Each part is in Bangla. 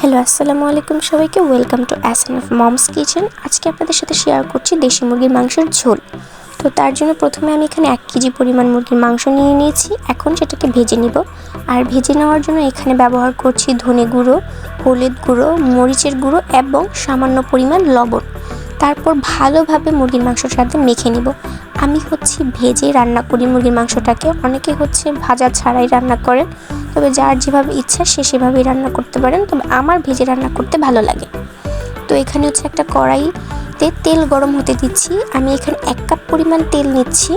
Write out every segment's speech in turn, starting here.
হ্যালো আসসালামু আলাইকুম সবাইকে ওয়েলকাম টু এসএনএফ মমস কিচেন। আজকে আপনাদের সাথে শেয়ার করছি দেশি মুরগির মাংসের ঝোল। তো তার জন্য প্রথমে আমি এখানে 1 কেজি পরিমাণ মুরগির মাংস নিয়ে নিয়েছি। এখন সেটাকে ভেজে নিব। আর ভেজে নেওয়ার জন্য এখানে ব্যবহার করছি ধনে গুঁড়ো, হলুদ গুঁড়ো, মরিচের গুঁড়ো এবং সামান্য পরিমাণ লবণ। তারপর ভালোভাবে মুরগির মাংসের সাথে মেখে নিব। আমি ভেজে রান্না করি মুরগির মাংসটাকে, অনেকে ভাজা ছাড়াই রান্না করেন, তবে যার যেভাবে ইচ্ছা সে সেভাবেই রান্না করতে পারেন, তবে আমার ভেজে রান্না করতে ভালো লাগে। তো এখানে একটা কড়াইতে তেল গরম হতে দিচ্ছি। আমি এখানে 1 কাপ পরিমাণ তেল নিচ্ছি।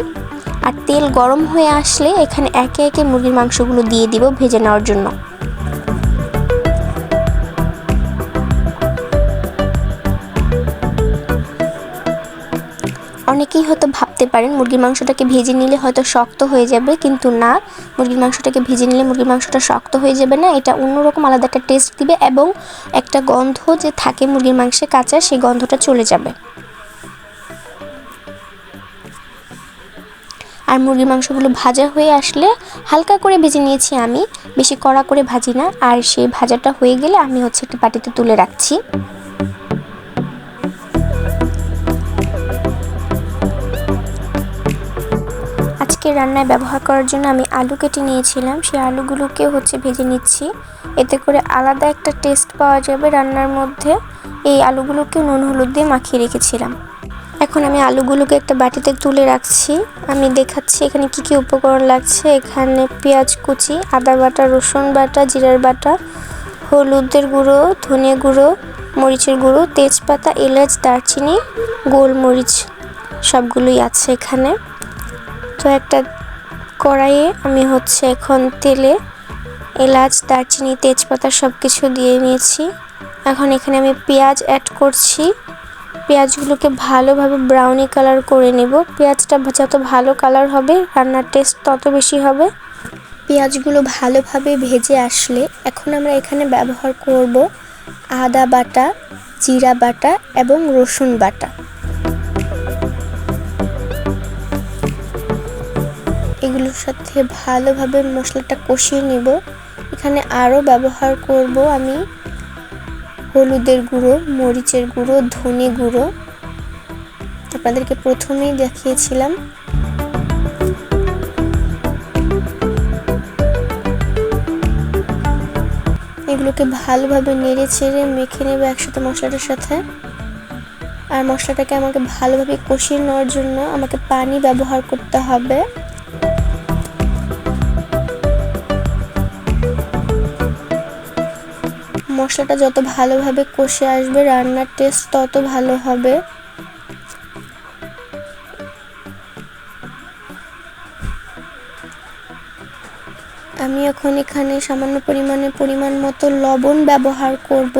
আর তেল গরম হয়ে আসলে এখানে একে একে মুরগির মাংসগুলো দিয়ে দিব ভেজে নেওয়ার জন্য। অনেকেই হয়তো ভাবতে পারেন মুরগির মাংসটাকে ভেজে নিলে হয়তো শক্ত হয়ে যাবে, কিন্তু না, মুরগির মাংসটাকে ভেজে নিলে মুরগির মাংসটা শক্ত হয়ে যাবে না। এটা অন্যরকম আলাদা একটা টেস্ট দিবে এবং একটা গন্ধ যে থাকে মুরগির মাংসে কাঁচা, সেই গন্ধটা চলে যাবে। আর মুরগির মাংসগুলো ভাজা হয়ে আসলে হালকা করে ভেজে নিয়েছি আমি, বেশি কড়া করে ভাজি না। আর সেই ভাজাটা হয়ে গেলে আমি একটা বাটিতে তুলে রাখছি। রান্নায় ব্যবহার করার জন্য আমি আলু কেটে নিয়েছিলাম, সেই আলুগুলোকে ভেজে নিচ্ছি। এতে করে আলাদা একটা টেস্ট পাওয়া যাবে রান্নার মধ্যে। এই আলুগুলোকে নুন হলুদ দিয়ে মাখিয়ে রেখেছিলাম। এখন আমি আলুগুলোকে একটা বাটিতে তুলে রাখছি। আমি দেখাচ্ছি এখানে কি কি উপকরণ লাগছে। এখানে পেঁয়াজ কুচি, আদা বাটা, রসুন বাটা, জিরার বাটা, হলুদের গুঁড়ো, ধনে গুঁড়ো, মরিচের গুঁড়ো, তেজপাতা, এলাচ, দারচিনি, গোলমরিচ সবগুলোই আছে এখানে। তো একটা কড়াইয়ে আমি এখন তেলে এলাচ, দারচিনি, তেজপাতা সব কিছু দিয়ে নিয়েছি। এখন এখানে আমি পেঁয়াজ অ্যাড করছি। পেঁয়াজগুলোকে ভালোভাবে ব্রাউনি কালার করে নেব। পেঁয়াজটা যত ভালো কালার হবে রান্নার টেস্ট তত বেশি হবে। পেঁয়াজগুলো ভালোভাবে ভেজে আসলে এখন আমরা এখানে ব্যবহার করব আদা বাটা, জিরা বাটা এবং রসুন বাটা। এগুলোর সাথে ভালোভাবে মশলাটা কষিয়ে নেব। এখানে আরও ব্যবহার করব আমি হলুদের গুঁড়ো, মরিচের গুঁড়ো, ধনে গুঁড়ো, আপনাদেরকে প্রথমেই দেখিয়েছিলাম। এগুলোকে ভালোভাবে নেড়ে চেড়ে মেখে নেব একসাথে মশলাটার সাথে। আর মশলাটাকে আমাকে ভালোভাবে কষিয়ে নেওয়ার জন্য আমাকে পানি ব্যবহার করতে হবে। মশলাটা যত ভালোভাবে কষে আসবে রান্নার টেস্ট তত ভালো হবে। আমি এখন এখানে সামান্য পরিমাণ মতো লবণ ব্যবহার করব।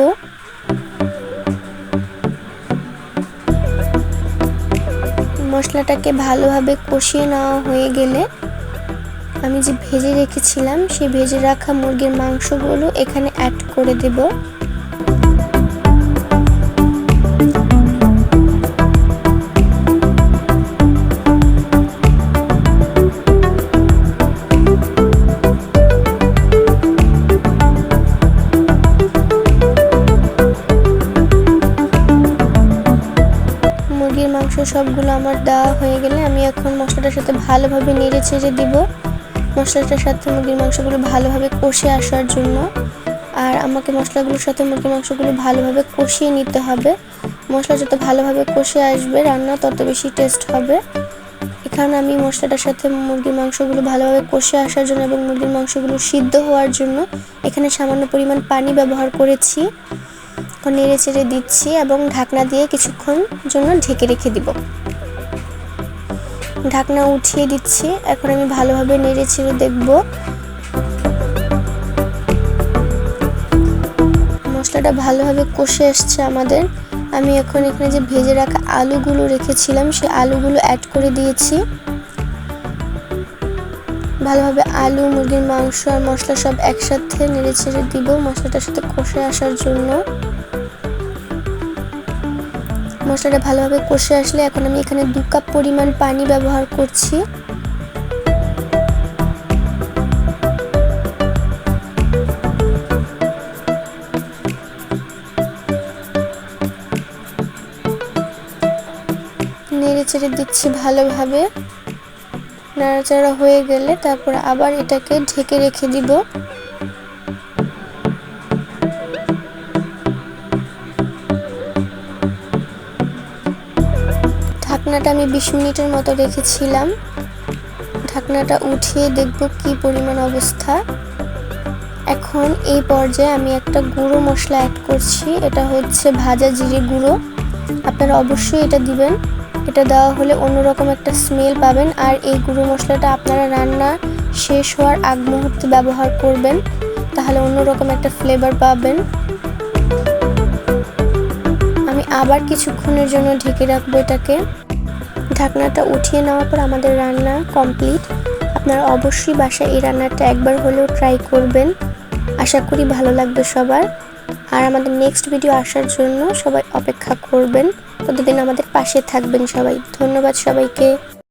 মশলাটাকে ভালোভাবে কষিয়ে নেওয়া হয়ে গেলে আমি যে ভেজে রেখেছিলাম সেই ভেজে রাখা মুরগির মাংসগুলো এখানে অ্যাড করে দেব। মুরগির মাংস সবগুলো আমার দেওয়া হয়ে গেলে আমি এখন মশলাটার সাথে ভালোভাবে নেড়ে চেড়ে দিব, মশলাটার সাথে মুরগির মাংসগুলো ভালোভাবে কষে আসার জন্য। আর আমাকে মশলাগুলোর সাথে মুরগির মাংসগুলো ভালোভাবে কষিয়ে নিতে হবে। মশলা যত ভালোভাবে কষে আসবে রান্না তত বেশি টেস্ট হবে। এখানে আমি মশলাটার সাথে মুরগির মাংসগুলো ভালোভাবে কষে আসার জন্য এবং মুরগির মাংসগুলো সিদ্ধ হওয়ার জন্য এখানে সামান্য পরিমাণ পানি ব্যবহার করেছি। এখন নেড়ে চেড়ে দিচ্ছি এবং ঢাকনা দিয়ে কিছুক্ষণ জন্য ঢেকে রেখে দিব। ঢাকনা উঠিয়ে দিচ্ছি। এখন আমি ভালোভাবে নেড়ে চেড়ে দেখব। মশলাটা ভালোভাবে কষে আসছে আমাদের। আমি এখন এখানে যে ভেজে রাখা আলুগুলো রেখেছিলাম সেই আলুগুলো অ্যাড করে দিয়েছি। ভালোভাবে আলু, মুরগির মাংস আর মশলা সব একসাথে নেড়ে চেড়ে দিব মশলাটার সাথে কষে আসার জন্য। মশলাটা ভালোভাবে কষে আসলে এখন আমি এখানে 2 কাপ পরিমাণ পানি ব্যবহার করছি। নেড়েচেড়ে দিচ্ছি ভালোভাবে। নাড়াচাড়া হয়ে গেলে তারপর আবার এটাকে ঢেকে রেখে দিব। ঢাকনাটা আমি 20 মিনিটের মতো রেখেছিলাম। ঢাকনাটা উঠিয়ে দেখব কি পরিমাণ অবস্থা। এখন এই পর্যায়ে আমি একটা গুঁড়ো মশলা অ্যাড করছি, এটা হচ্ছে ভাজা জিরে গুঁড়ো। আপনারা অবশ্যই এটা দিবেন, এটা দেওয়া হলে অন্যরকম একটা স্মেল পাবেন। আর এই গুঁড়ো মশলাটা আপনারা রান্না শেষ হওয়ার আগ মুহূর্তে ব্যবহার করবেন, তাহলে অন্যরকম একটা ফ্লেভার পাবেন। আমি আবার কিছুক্ষণের জন্য ঢেকে রাখবো এটাকে। ঢাকনাটা উঠিয়ে নেওয়ার পর আমাদের রান্না কমপ্লিট। আপনারা অবশ্যই বাসায় এই রান্নাটা একবার হলেও ট্রাই করবেন, আশা করি ভালো লাগবে সবার। আর আমাদের নেক্সট ভিডিও আসার জন্য সবাই অপেক্ষা করবেন, ততদিন আমাদের পাশে থাকবেন সবাই। ধন্যবাদ সবাইকে।